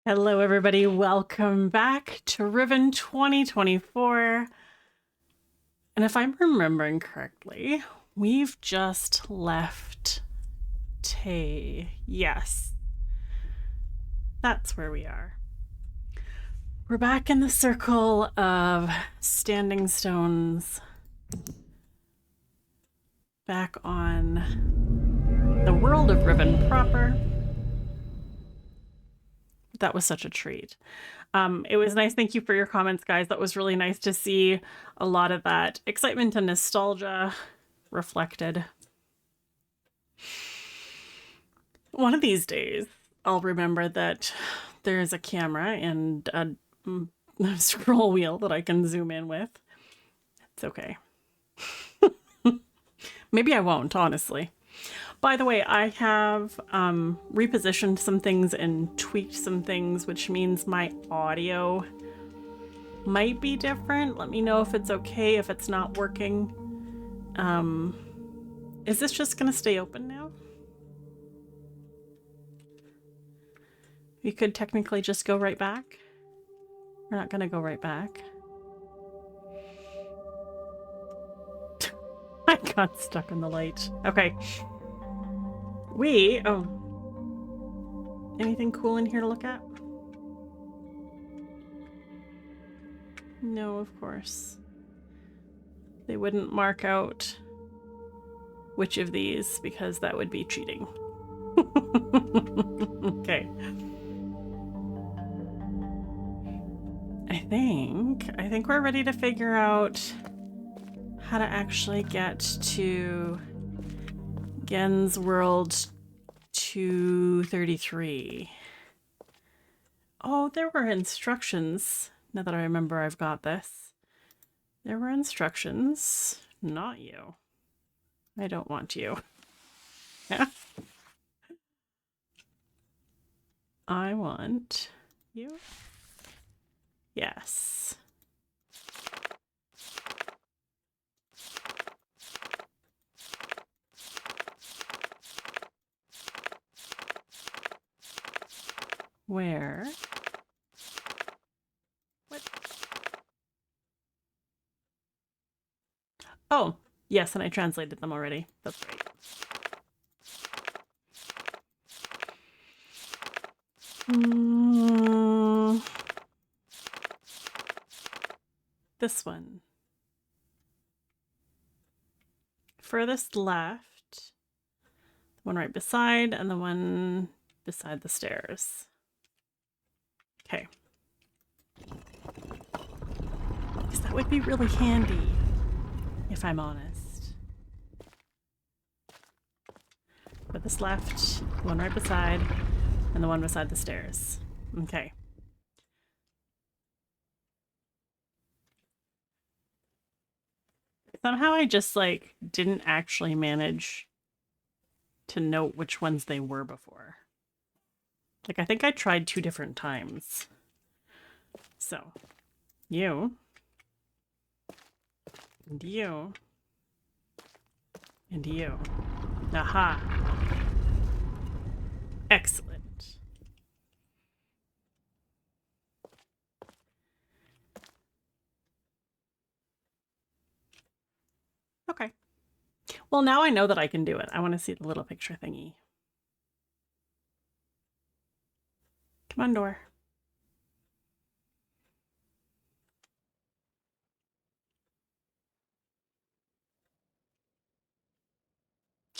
Hello, everybody. Welcome back to Riven 2024. And if I'm remembering correctly, we've just left Tay. Yes, that's where we are. We're back in the circle of standing stones. Back on the world of Riven proper. That was such a treat. It was nice. Thank you for your comments, guys. That was really nice to see a lot of that excitement and nostalgia reflected. One of these days, I'll remember that there's a camera and a scroll wheel that I can zoom in with. It's okay. Maybe I won't, honestly. By the way, I have repositioned some things and tweaked some things, which means my audio might be different. Let me know if it's okay, if it's not working. Is this just going to stay open now? We could technically just go right back. We're not going to go right back. I got stuck in the light. Okay. Anything cool in here to look at? No, of course. They wouldn't mark out which of these because that would be cheating. Okay. I think we're ready to figure out how to actually get to Gen's World 233. Oh, there were instructions. Now that I remember I've got this. There were instructions. Not you. I don't want you. I want you. Yes. Where? What? Oh, yes, and I translated them already. That's right. This one. Furthest left. The one right beside, and the one beside the stairs. Okay. Because that would be really handy, if I'm honest. Furthest left, the one right beside, and the one beside the stairs. Okay. Somehow I just didn't actually manage to note which ones they were before. I think I tried 2 different times. So, you. And you. And you. Aha. Excellent. Okay. Well, now I know that I can do it. I want to see the little picture thingy. Come on, door.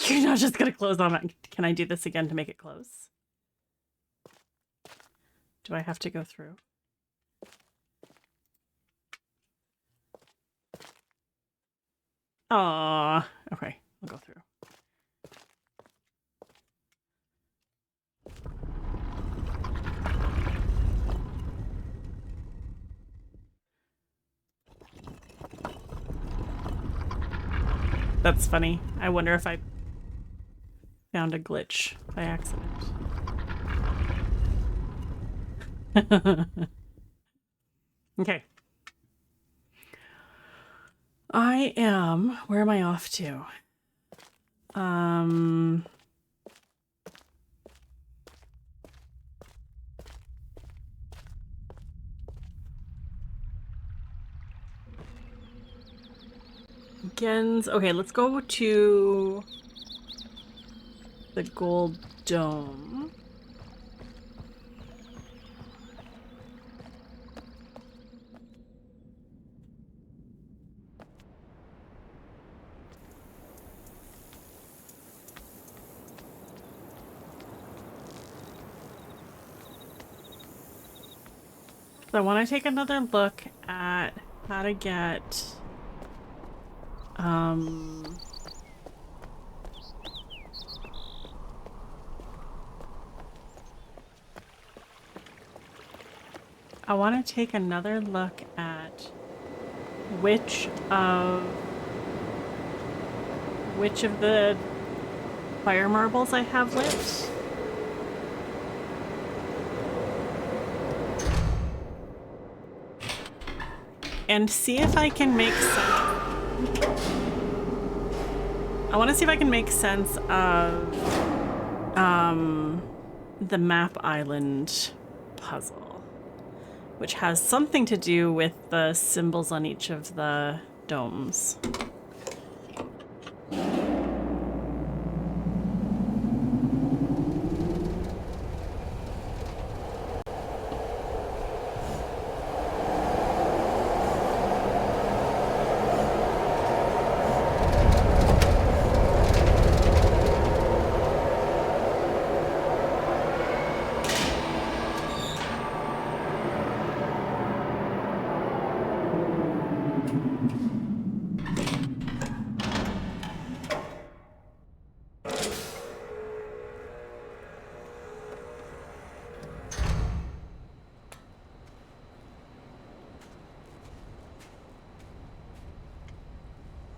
You're not just going to close on it. Can I do this again to make it close? Do I have to go through? Aw. Okay, I'll go through. That's funny. I wonder if I found a glitch by accident. Okay. Where am I off to? Gens. Okay, let's go to the gold dome. So I want to take another look at how to get I want to take another look at which of the fire marbles I have lit. And see if I can make sense. I want to see if I can make sense of the map island puzzle, which has something to do with the symbols on each of the domes.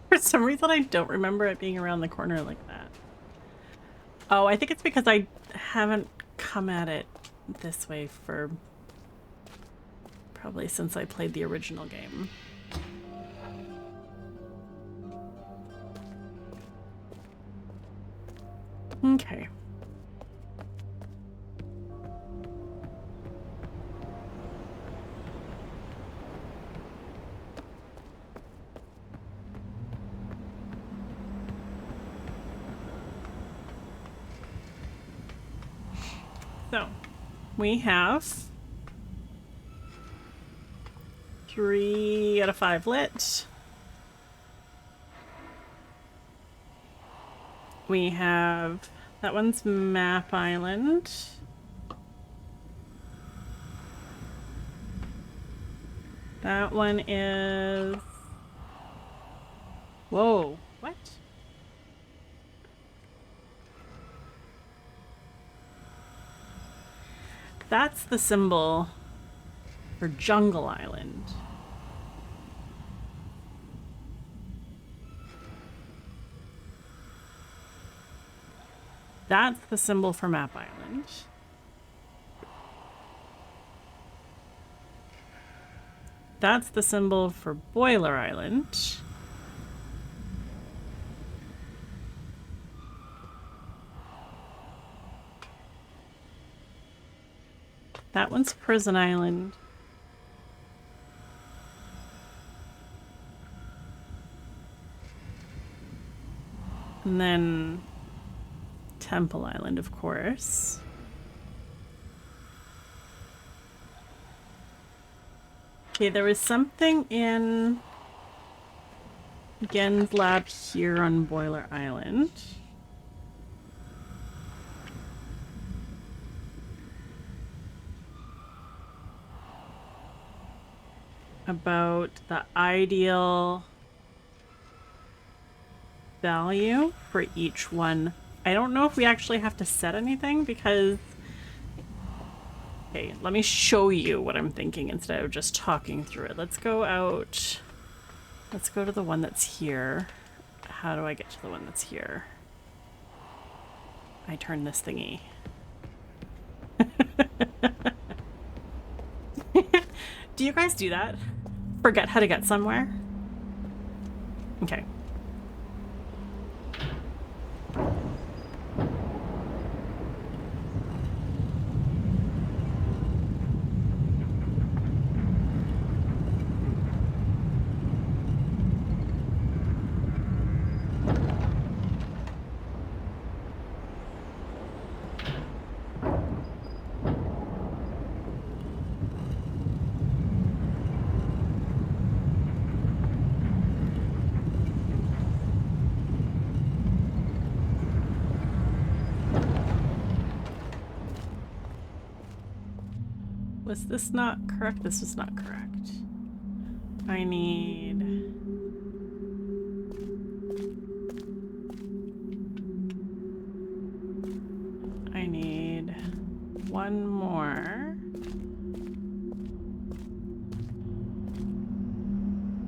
For some reason, I don't remember it being around the corner like that. Oh, I think it's because I haven't come at it this way for probably since I played the original game. Okay. So, we have 3 out of 5 lit. We have, that one's Map Island. That one is, whoa, what? That's the symbol for Jungle Island. That's the symbol for Map Island. That's the symbol for Boiler Island. That one's Prison Island. And then Temple Island, of course. Okay, there was something in Gen's lab here on Boiler Island. About the ideal value for each one. I don't know if we actually have to set anything because... Okay, let me show you what I'm thinking instead of just talking through it. Let's go out. Let's go to the one that's here. How do I get to the one that's here? I turn this thingy. Do you guys do that? Forget how to get somewhere? Okay. Was this not correct? This was not correct. I need... one more.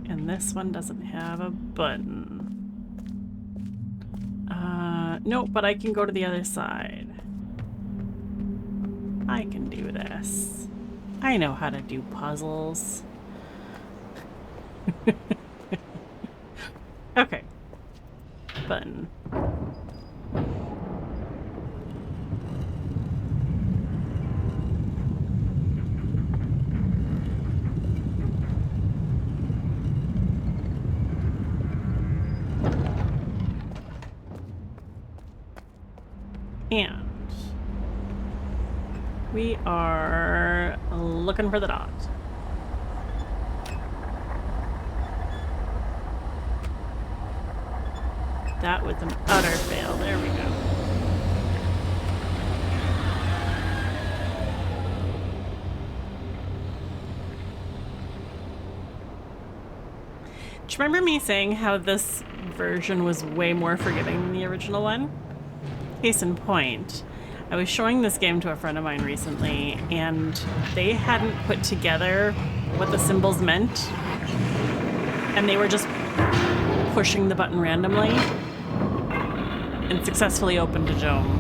And this one doesn't have a button. Nope, but I can go to the other side. I can do this. I know how to do puzzles. Okay. Button. And we are looking for the dot. That was an utter fail. There we go. Do you remember me saying how this version was way more forgiving than the original one? Case in point, I was showing this game to a friend of mine recently, and they hadn't put together what the symbols meant, and they were just pushing the button randomly and successfully opened a dome.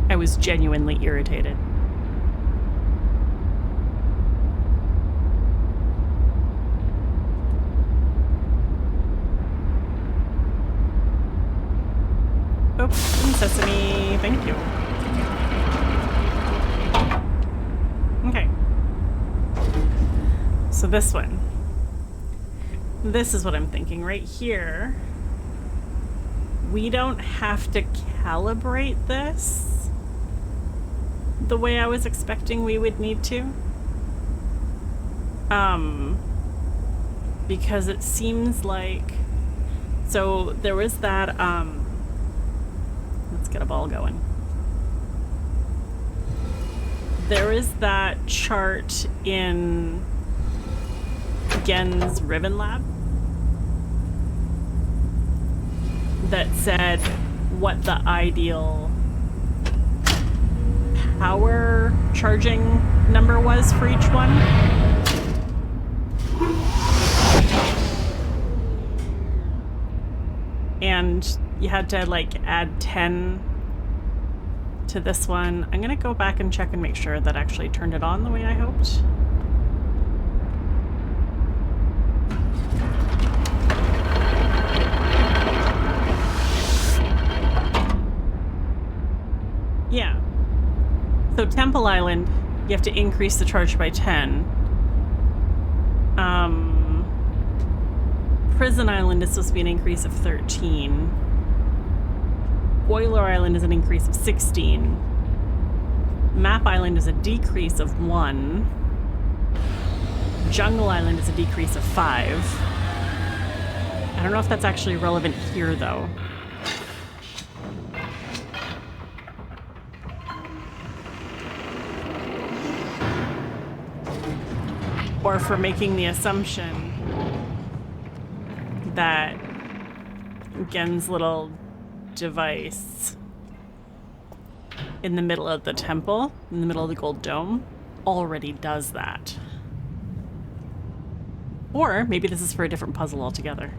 I was genuinely irritated. Open sesame, thank you. Okay. So this one. This is what I'm thinking right here. We don't have to calibrate this the way I was expecting we would need to. Because it seems like, so there was that, let's get a ball going. There is that chart in Gen's Riven lab that said what the ideal power charging number was for each one. And you had to like add 10 to this one. I'm gonna go back and check and make sure that actually turned it on the way I hoped. Yeah. So Temple Island, you have to increase the charge by 10. Prison Island is supposed to be an increase of 13. Boiler Island is an increase of 16. Map Island is a decrease of 1. Jungle Island is a decrease of 5. I don't know if that's actually relevant here, though. Or for making the assumption that Gen's little device in the middle of the temple, in the middle of the gold dome, already does that. Or maybe this is for a different puzzle altogether.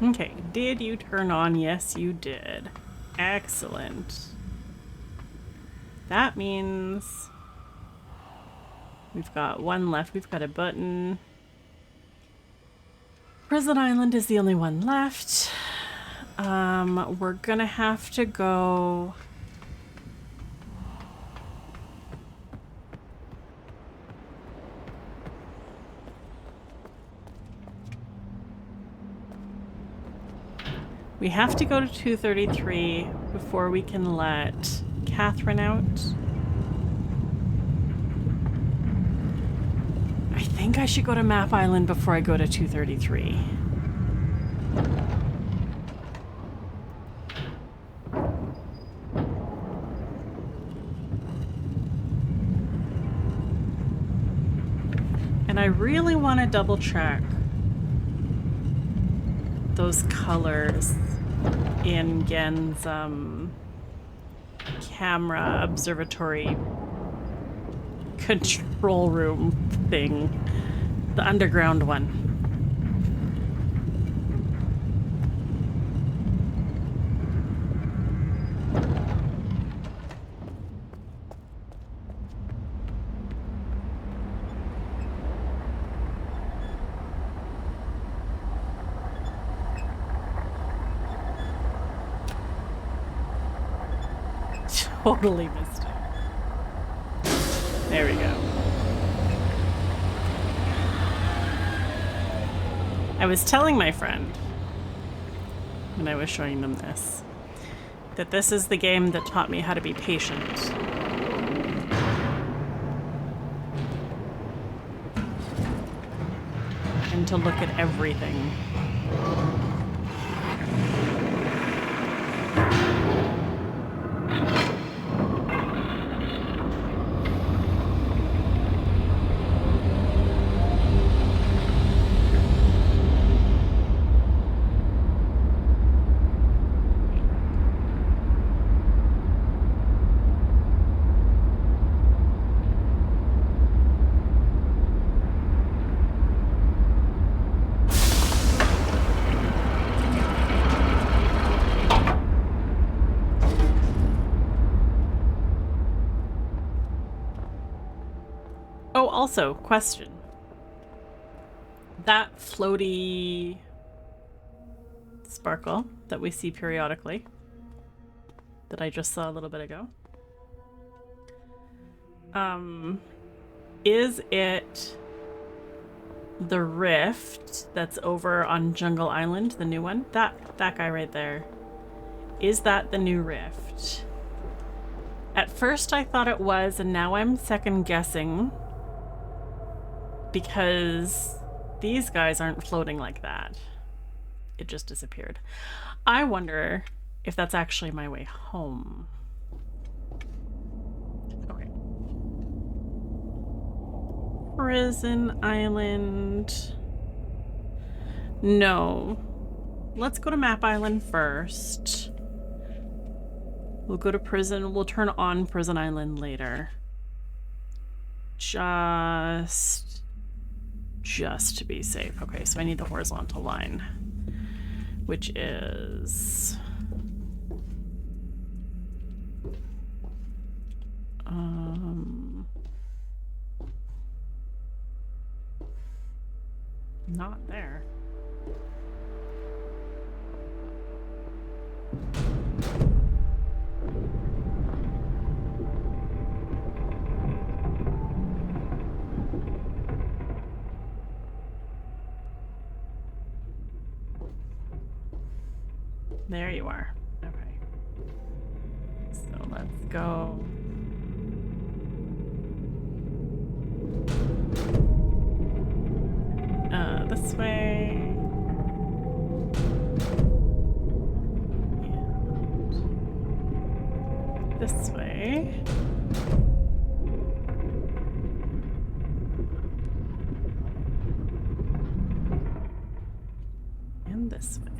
Okay, did you turn on? Yes, you did. Excellent. That means we've got one left. We've got a button. Prison Island is the only one left. We're gonna have to go... We have to go to 233 before we can let Catherine out. I think I should go to Map Island before I go to 233. And I really want to double check those colors in Gen's camera observatory control room thing, the underground one. Totally missed it. There we go. I was telling my friend when I was showing them this that this is the game that taught me how to be patient. And to look at everything. Oh, also, question. That floaty sparkle that we see periodically, that I just saw a little bit ago, is it the rift that's over on Jungle Island, the new one? That guy right there. Is that the new rift? At first I thought it was, and now I'm second guessing because these guys aren't floating like that. It just disappeared. I wonder if that's actually my way home. Okay. Prison Island. No. Let's go to Map Island first. We'll go to prison. We'll turn on Prison Island later. Just to be safe. Okay, so I need the horizontal line, which is not there. There you are. Okay. So let's go. This way. And this way. And this way.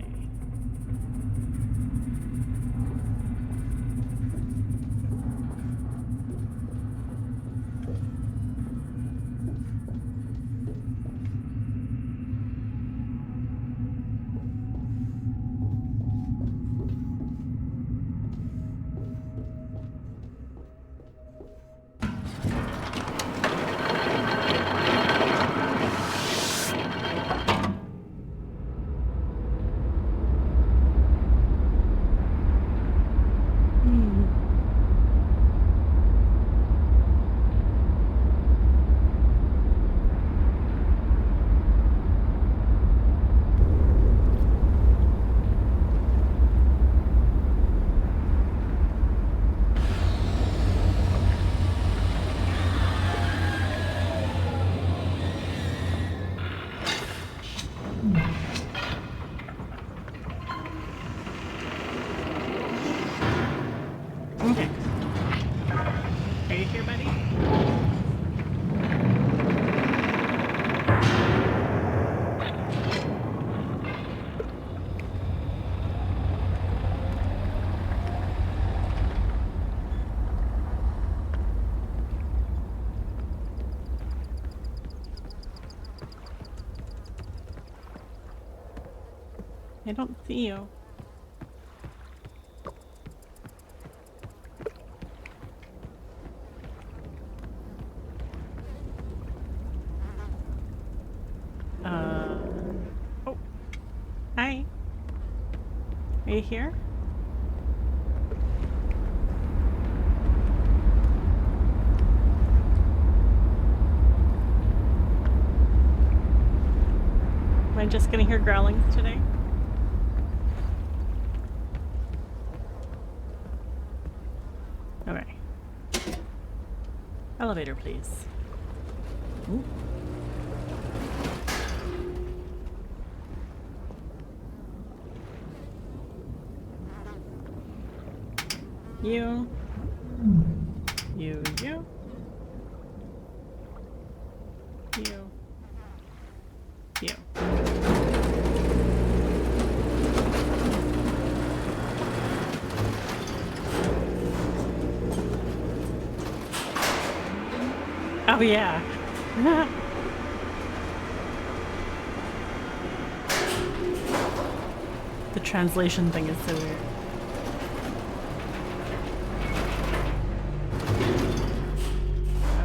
I don't see you. Oh. Hi. Are you here? Am I just gonna hear growlings today? Okay. Elevator, please. Ooh. You. You. You. You. You. Oh yeah. The translation thing is so weird.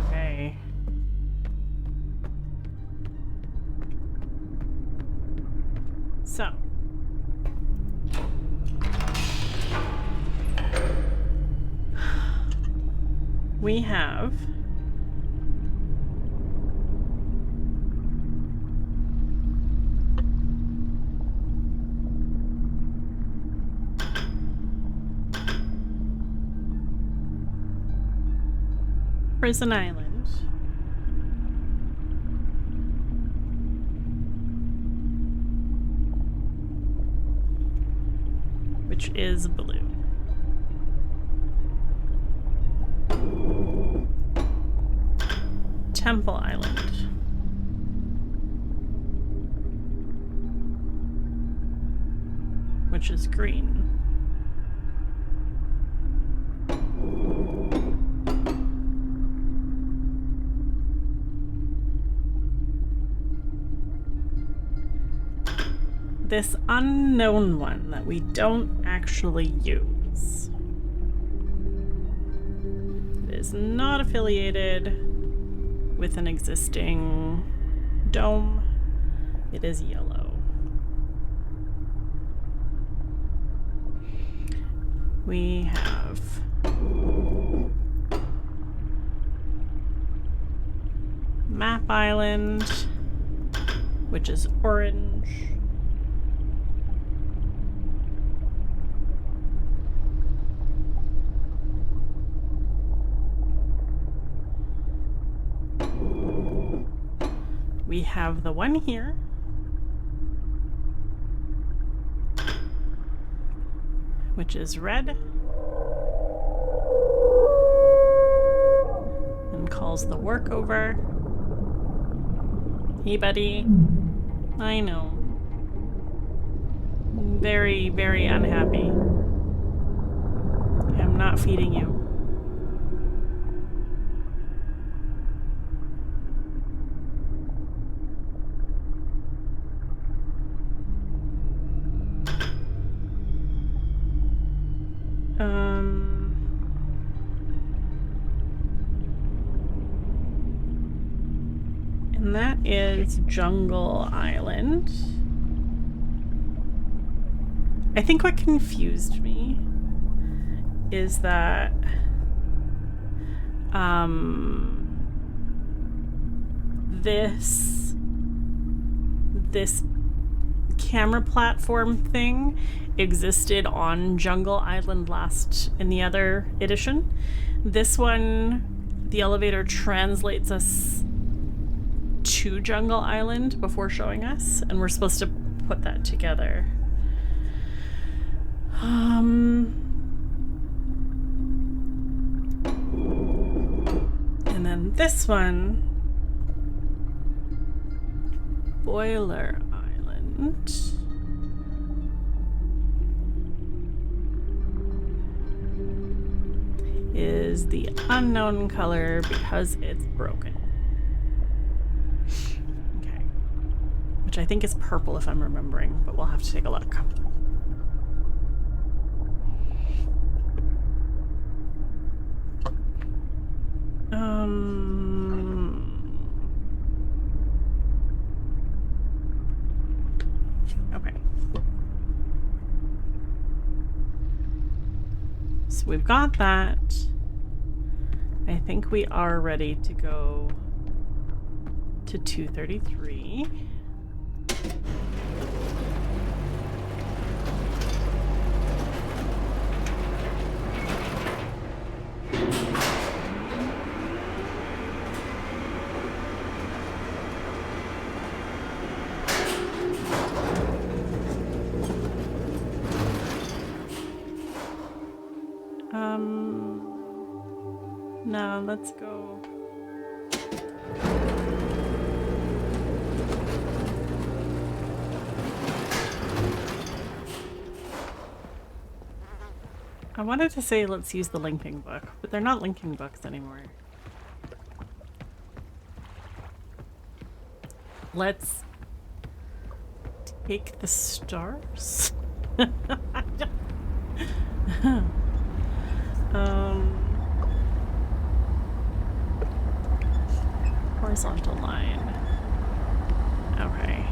Okay. So. We have Prison Island. Which is blue. Temple Island. Which is green. This unknown one that we don't actually use. It is not affiliated with an existing dome. It is yellow. We have Map Island, which is orange. We have the one here. Which is red. And calls the workover. Hey, buddy. I know. Very, very unhappy. I'm not feeding you. And that is Jungle Island. I think what confused me is that this camera platform thing existed on Jungle Island in the other edition. This one, the elevator translates us to Jungle Island before showing us, and we're supposed to put that together. And then this one, Boiler Island, is the unknown color because it's broken. Okay. which I think is purple if I'm remembering, but we'll have to take a look. Okay. So we've got that. I think we are ready to go to 233. No, let's go. I wanted to say let's use the linking book, but they're not linking books anymore. Let's take the stars. Horizontal line. Okay.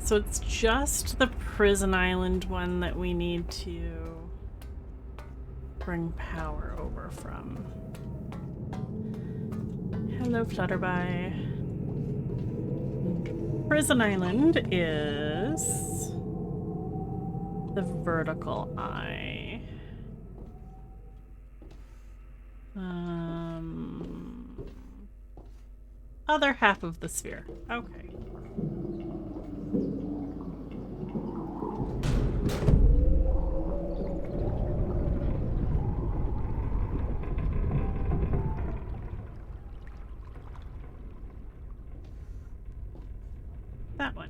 So it's just the prison island one that we need to bring power over from. Hello, Flutterby. Prison island is the vertical eye. Other half of the sphere. Okay. That one.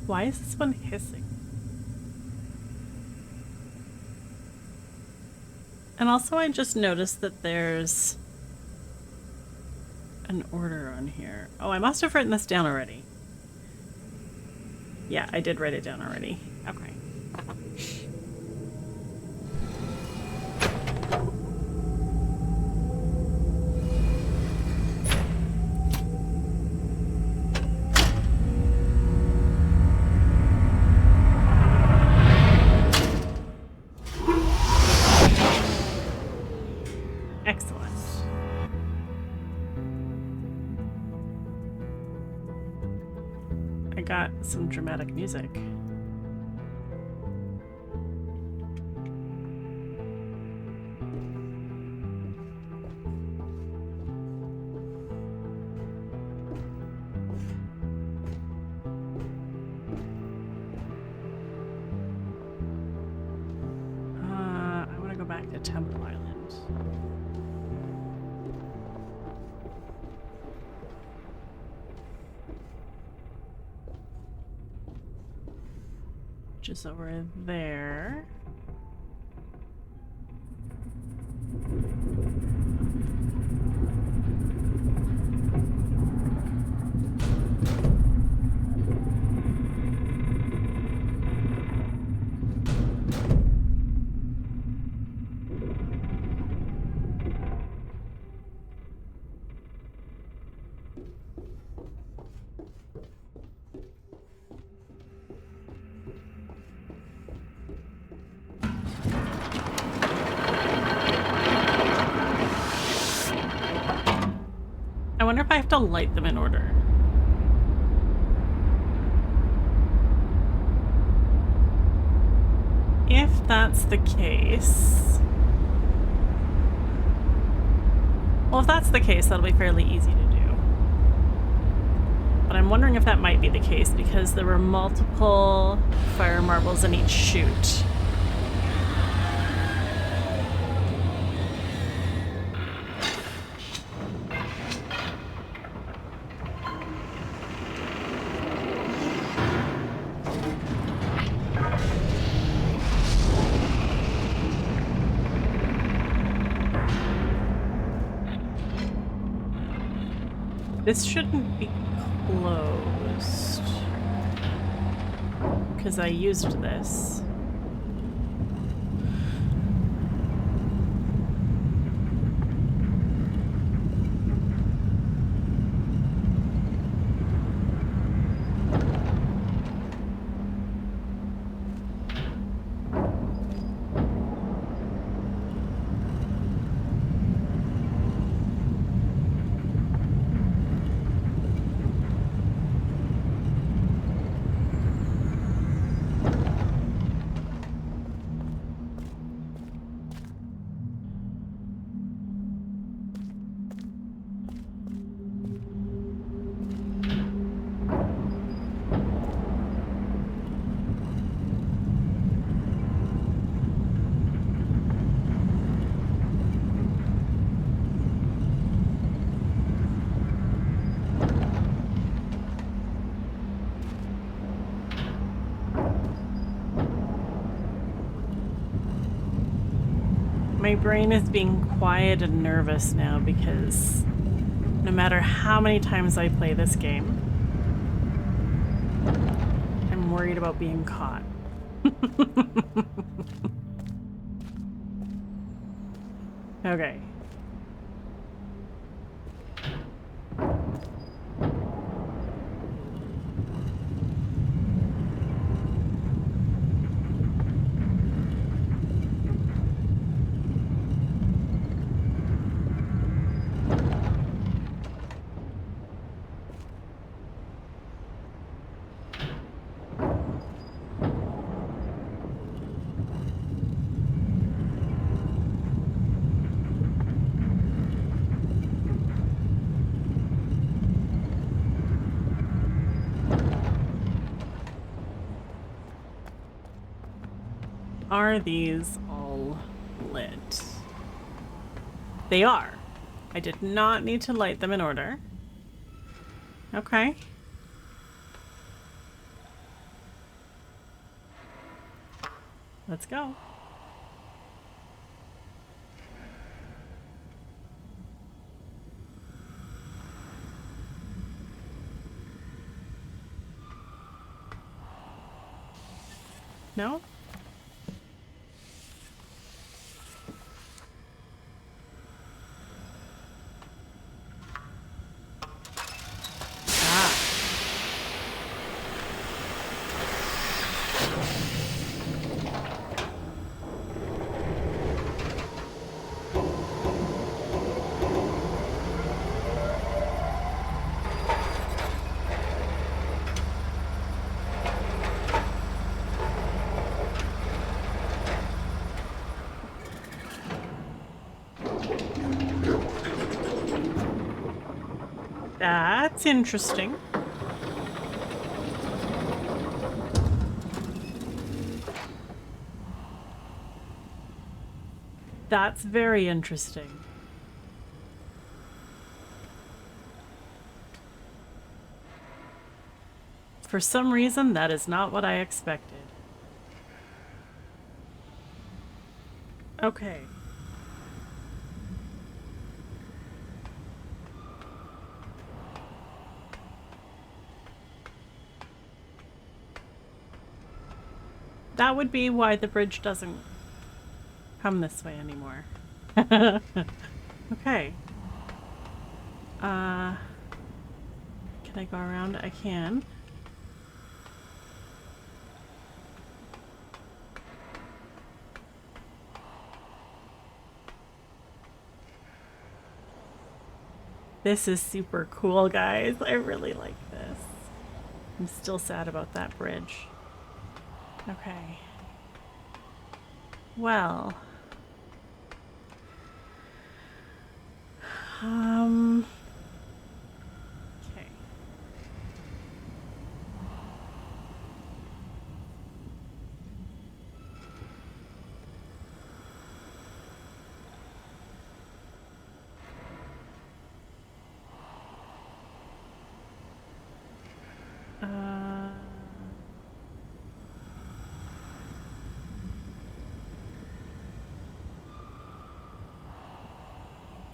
Why is this one hissing? And also I just noticed that there's an order on here. Oh, I must have written this down already. Yeah, I did write it down already. Okay. Excellent. I got some dramatic music. I want to go back to Temple Island. Just over there. I wonder if I have to light them in order. If that's the case... Well, if that's the case, that'll be fairly easy to do. But I'm wondering if that might be the case because there were multiple fire marbles in each chute. This shouldn't be closed because I used this. My brain is being quiet and nervous now because no matter how many times I play this game, I'm worried about being caught. Okay. Are these all lit? They are. I did not need to light them in order. Okay. Let's go. No? That's interesting. That's very interesting. For some reason, that is not what I expected. Okay. That would be why the bridge doesn't come this way anymore. Okay. Can I go around? I can. This is super cool, guys. I really like this. I'm still sad about that bridge. Okay. Well. Okay.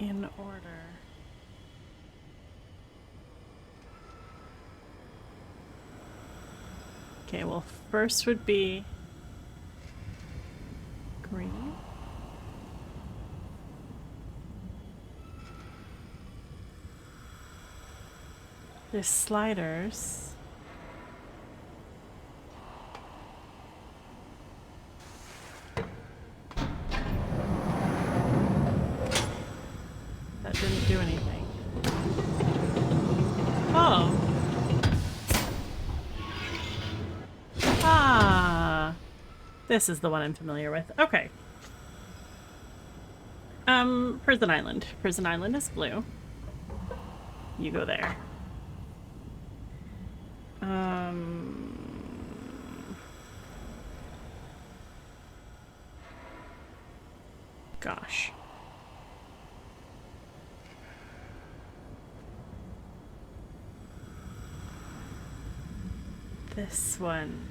In order. Okay, well, first would be green. There's sliders. That didn't do anything. Oh. Ah. This is the one I'm familiar with. Okay. Prison Island. Prison Island is blue. You go there. Gosh. This one.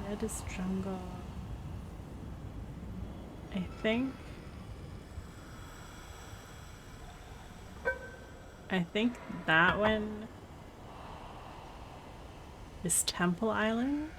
Red is jungle. I think that one is Temple Island.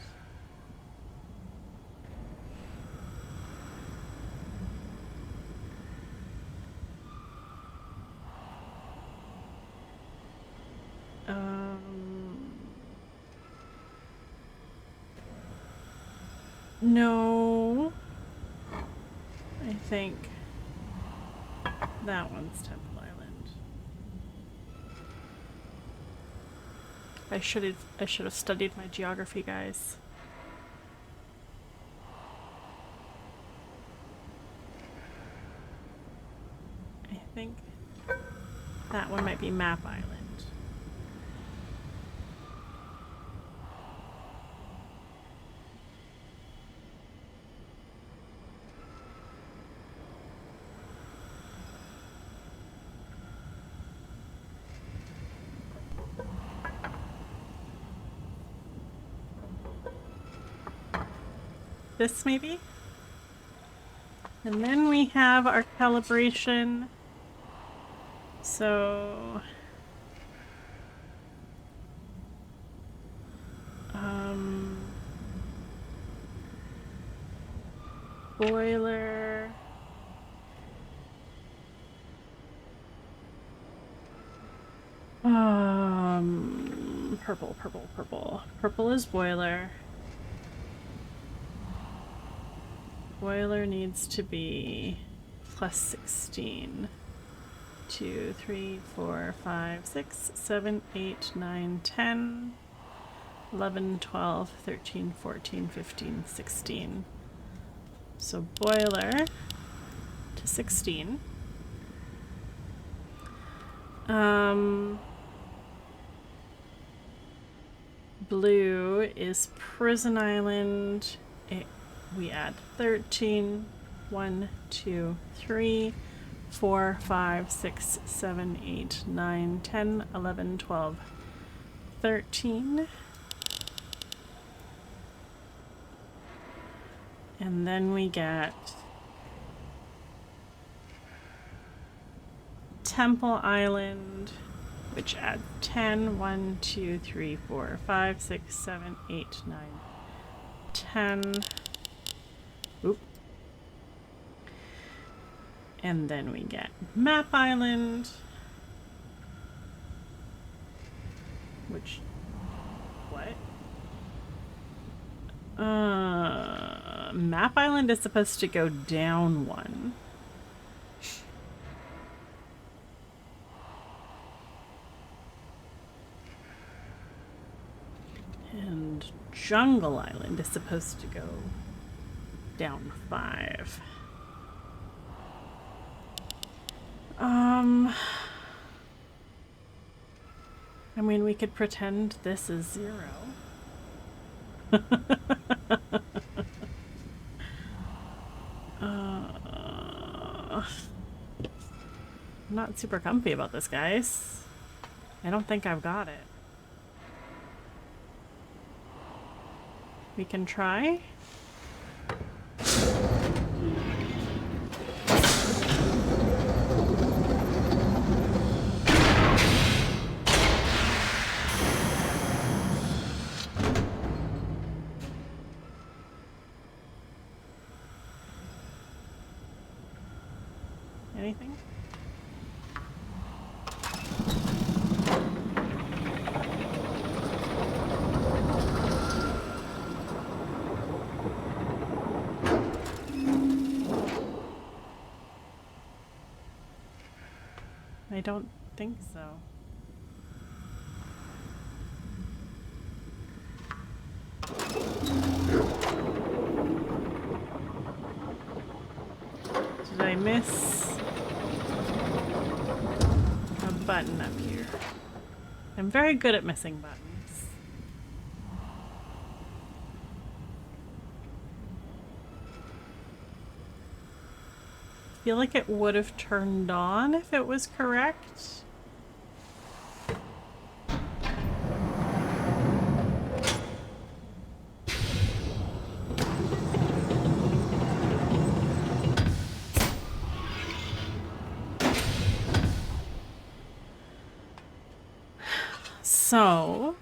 No. I think that one's Temple Island. I should have studied my geography, guys. I think that one might be Map Island. This maybe? And then we have our calibration. So boiler. Purple, purple, purple. Purple is boiler. Boiler needs to be +16 2, 3, 4, 5, 6, 7, 8, 9, 10, 11, 12, 13, 14, 15, 16. So boiler to 16. Blue is Prison Island. We add 13. 1, 2, 3, 4, 5, 6, 7, 8, 9, 10, 11, 12, 13. And then we get Temple Island, which adds 10. 1, 2, 3, 4, 5, 6, 7, 8, 9, 10. Oop. And then we get Map Island, which, what? Map Island is supposed to go down 1. And Jungle Island is supposed to go down 5. I mean, we could pretend this is 0. I'm not super comfy about this, guys. I don't think I've got it. We can try. Anything? I don't think so. Did I miss a button up here? I'm very good at missing buttons. I feel like it would have turned on if it was correct. So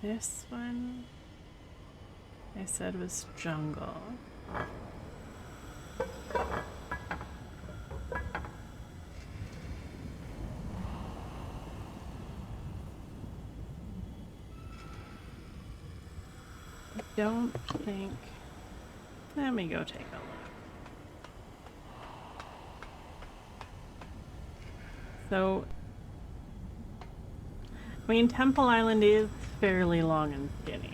this one I said was jungle. I don't think. Let me go take a look. So, I mean, Temple Island is fairly long and skinny.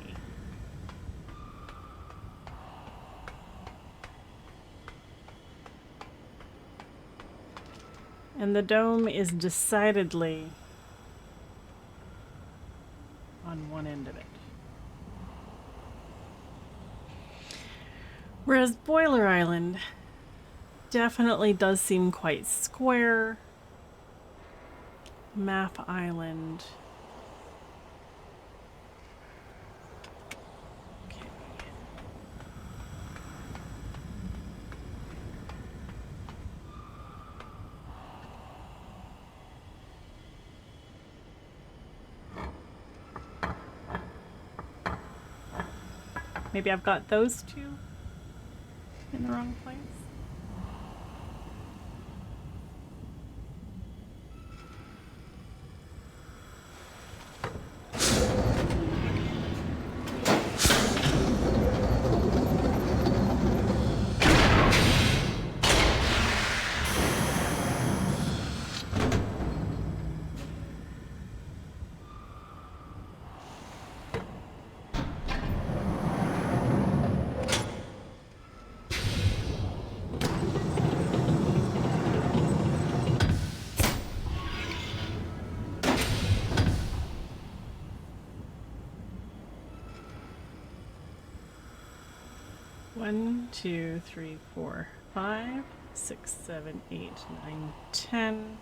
And the dome is decidedly on one end of it. Whereas Boiler Island definitely does seem quite square. Map Island. Okay. Maybe I've got those two in the wrong place. One, 2, 3, 4, 5, 6, 7, 8, 9, 10,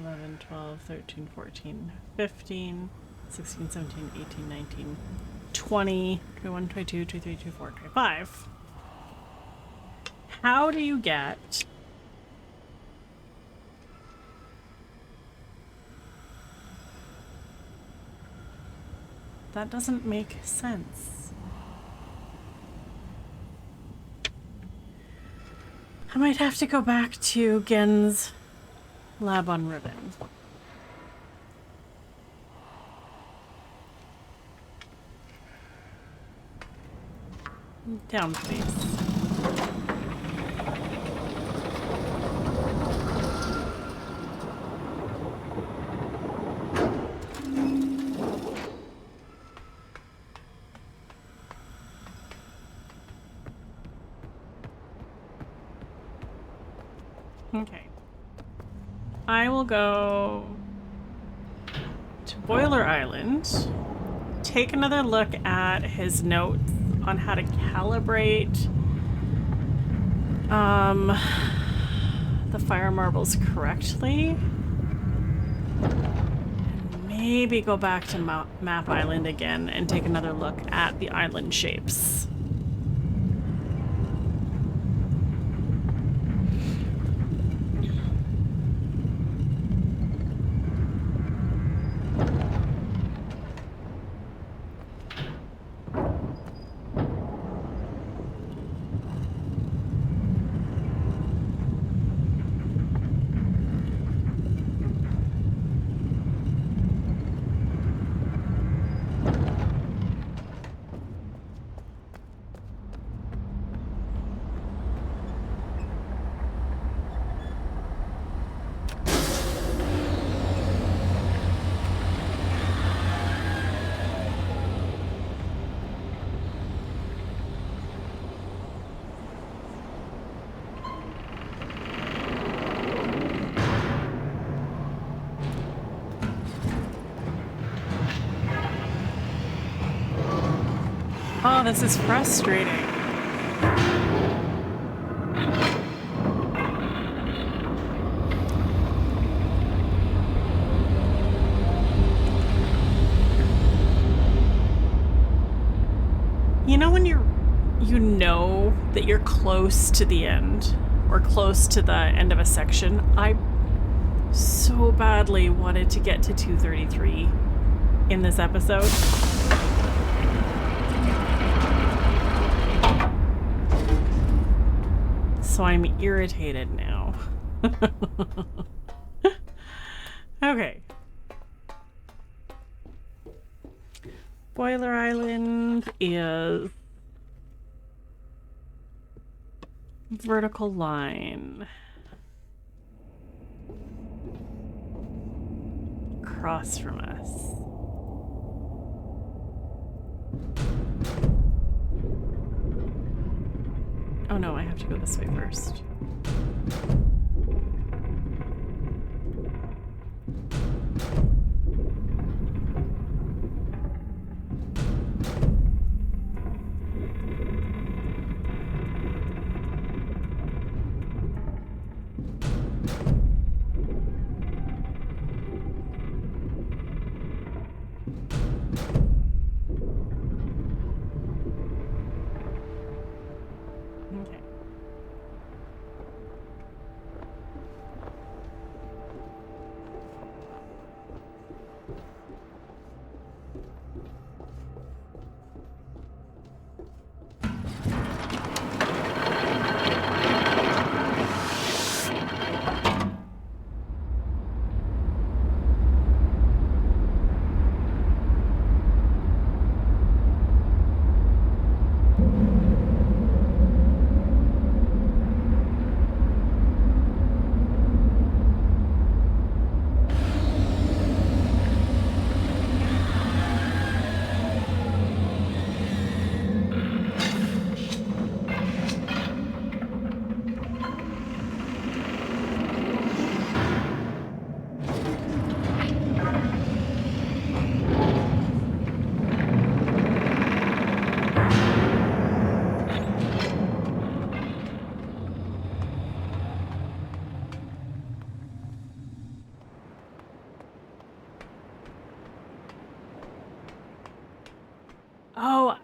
11, 12, 13, 14, 15, 16, 17, 18, 19, 20, 21, 22, 23, 24, 25. How do you get that? Doesn't make sense. I might have to go back to Gen's lab on Riven. Down, please. Okay. I will go to Boiler Island, take another look at his notes on how to calibrate the fire marbles correctly. And maybe go back to Map Island again and take another look at the island shapes. Oh, this is frustrating. You know when you know that you're close to the end or close to the end of a section? I so badly wanted to get to 233 in this episode. So I'm irritated now. Okay. Boiler Island is vertical line. Across from us. Oh no, I have to go this way first.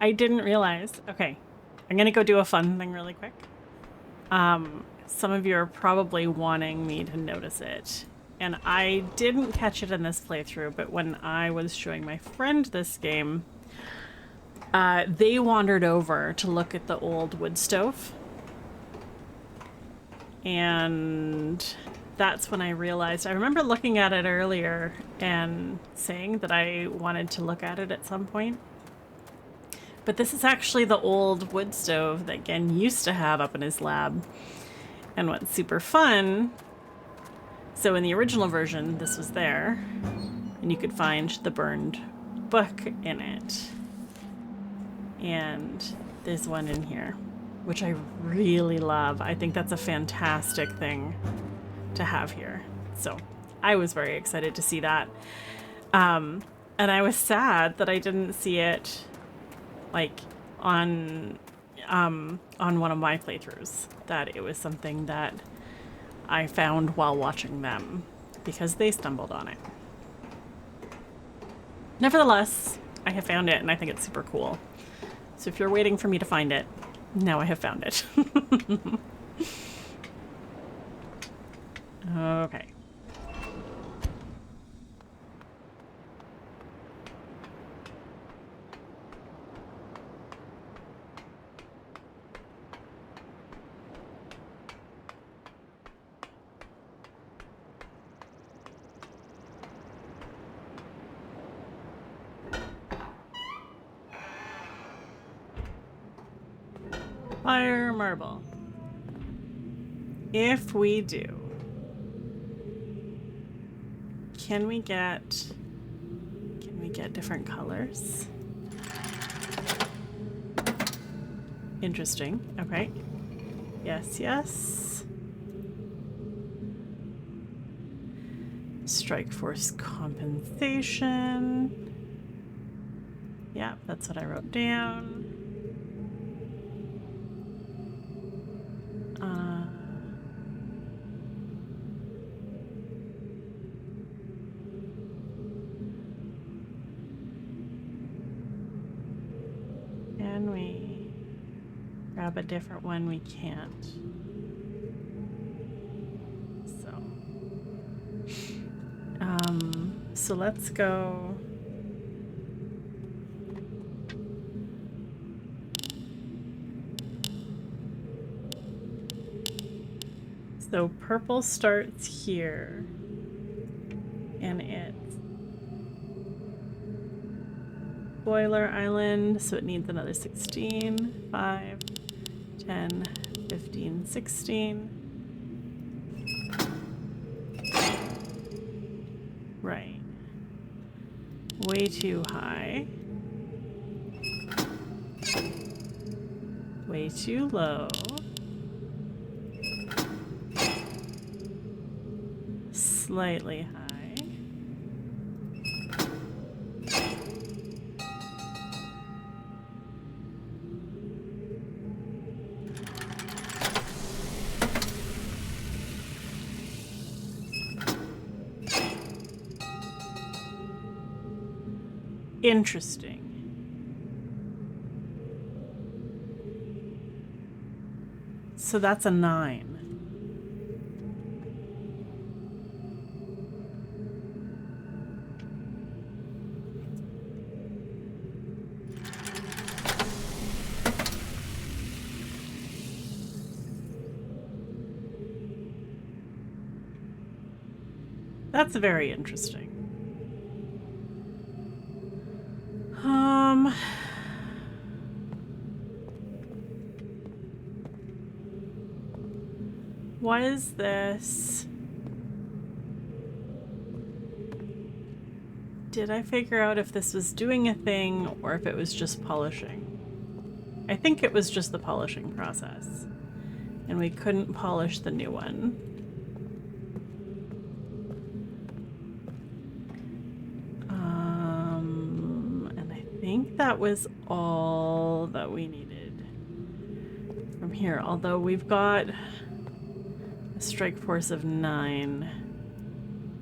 I didn't realize. Okay, I'm gonna go do a fun thing really quick. Some of you are probably wanting me to notice it. And I didn't catch it in this playthrough, but when I was showing my friend this game, they wandered over to look at the old wood stove. And that's when I realized, I remember looking at it earlier and saying that I wanted to look at it at some point. But this is actually the old wood stove that Gen used to have up in his lab. And what's super fun, so in the original version, this was there, and you could find the burned book in it. And there's one in here, which I really love. I think that's a fantastic thing to have here. So I was very excited to see that. And I was sad that I didn't see it like on one of my playthroughs, that it was something that I found while watching them because they stumbled on it. Nevertheless, I have found it and I think it's super cool. So if you're waiting for me to find it, now I have found it. Okay. Fire marble. If we do, can we get different colors? Interesting. Okay. Yes, yes. Strike force compensation. Yeah, that's what I wrote down. Can we grab a different one? We can't. So let's go. So purple starts here, and it's Boiler Island, so it needs another 16, 5, 10, 15, 16. Right. Way too high. Way too low. Slightly high. Interesting. So that's a 9. That's very interesting. What is this? Did I figure out if this was doing a thing or if it was just polishing? I think it was just the polishing process. And we couldn't polish the new one. And I think that was all that we needed from here. Although we've got a strike force of 9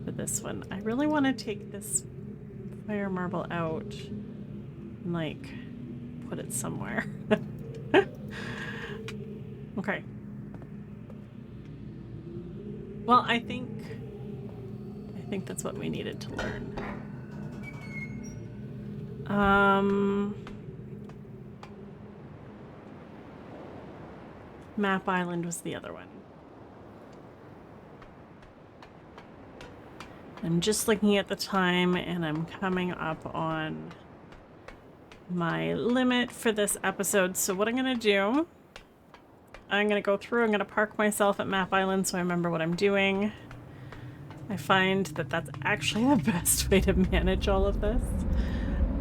for this one. I really want to take this fire marble out and like put it somewhere. Okay. Well, I think that's what we needed to learn. Map Island was the other one. I'm just looking at the time and I'm coming up on my limit for this episode. So what I'm gonna do, I'm gonna go through, I'm gonna park myself at Map Island so I remember what I'm doing. I find that that's actually the best way to manage all of this.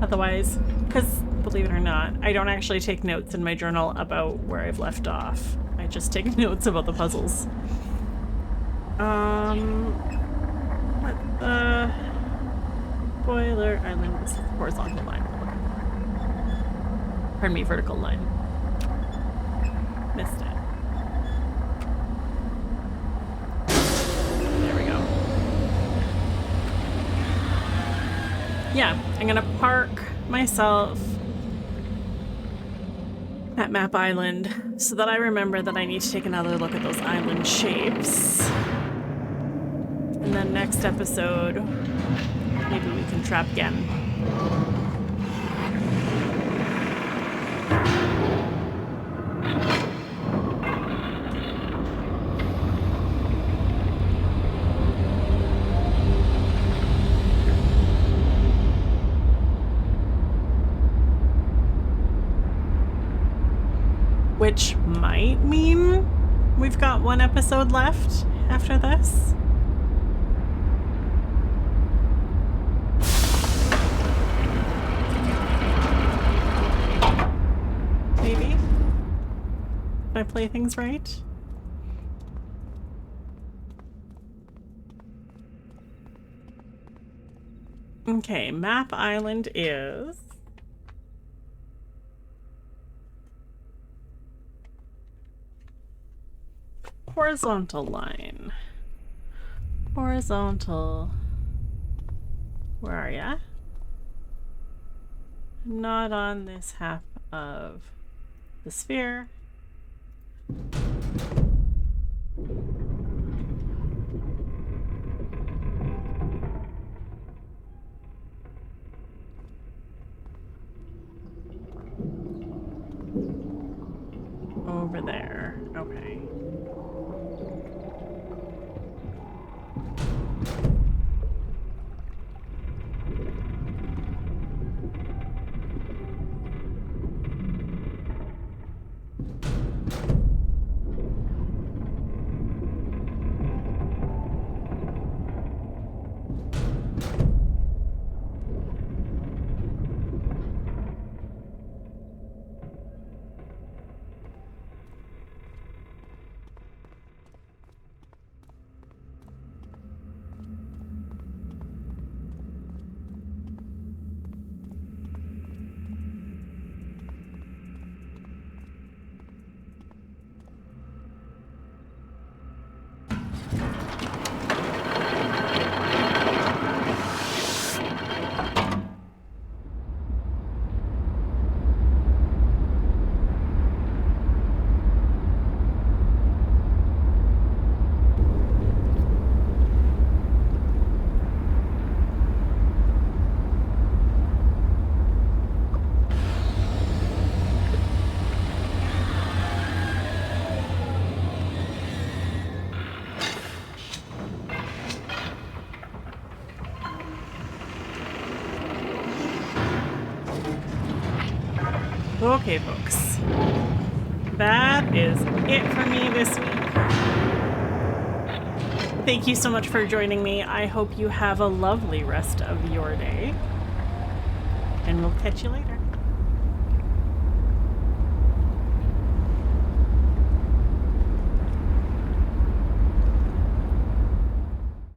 Otherwise, because believe it or not, I don't actually take notes in my journal about where I've left off. I just take notes about the puzzles. What the Boiler Island is horizontal line. Pardon me, vertical line. Missed it. There we go. Yeah, I'm gonna park myself at Map Island so that I remember that I need to take another look at those island shapes. And then next episode, maybe we can trap again. Which might mean we've got one episode left after this. Maybe? If I play things right? Okay, Map Island is... horizontal line. Horizontal. Where are ya? Not on this half of the sphere. Over there. Okay. Okay, folks. That is it for me this week. Thank you so much for joining me. I hope you have a lovely rest of your day. And we'll catch you later.